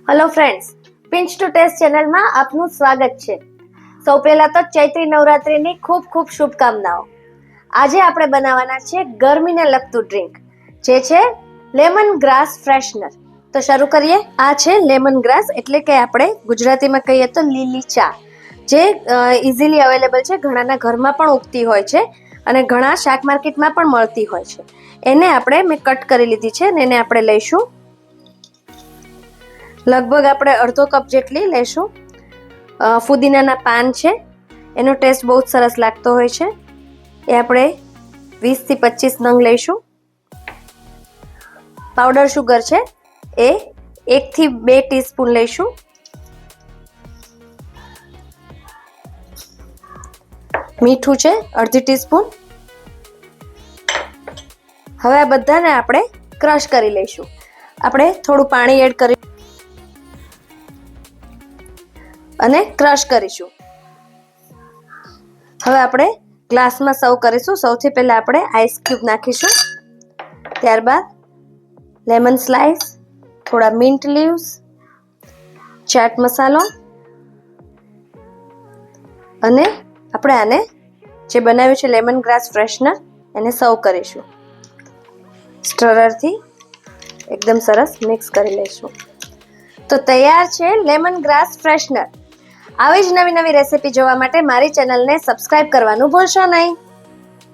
Hello friends, pinch to taste ચેનલમાં આપનું સ્વાગત છે। સૌ પહેલા તો ચૈત્રી નવરાત્રિની ખૂબ ખૂબ શુભકામનાઓ। આજે આપણે બનાવવાના છે ગરમીને લગતું ડ્રિંક, જે છે લેમન ગ્રાસ ફ્રેશનર। તો શરૂ કરીએ। આ છે લેમન ગ્રાસ, એટલે કે આપણે ગુજરાતીમાં કહીએ તો લીલી ચા, જે ઇઝીલી અવેલેબલ છે, ઘણાના ઘરમાં પણ ઉગતી હોય છે અને ઘણા શાક માર્કેટમાં પણ મળતી હોય છે। એને મેં કટ કરી લીધી છે અને એને આપણે લઈશું। લગભગ આપણે અડધો કપ જેટલી લેશું। ફુદીનાના પાન છે, એનો ટેસ્ટ બહુ જ સરસ લાગતો હોય છે, એ આપણે 20 થી 25 નંગ લઈશું। પાવડર શુગર છે, એ 1 થી 2 ટીસ્પૂન લઈશું। મીઠું છે અડધી ટીસ્પૂન। હવે આ બધાને આપણે ક્રશ કરી લઈશું। આપણે થોડું પાણી એડ કરી અને ક્રશ કરીશું। હવે આપણે ગ્લાસમાં સર્વ કરીશું। સૌથી પહેલા આપણે આઈસ ક્યુબ નાખીશું, ત્યારબાદ લેમન સ્લાઈસ, થોડા મિન્ટ લીવ્સ, ચાટ મસાલો અને આપણે આને જે બનાવ્યું છે લેમન ગ્રાસ ફ્રેશનર, એને સર્વ કરીશું। સ્ટરરથી એકદમ સરસ મિક્સ કરી લઈશું। તો તૈયાર છે લેમન ગ્રાસ ફ્રેશનર। આવી જ નવી નવી રેસીપી જોવા માટે મારી ચેનલને સબસ્ક્રાઇબ કરવાનું ભૂલશો નહીં।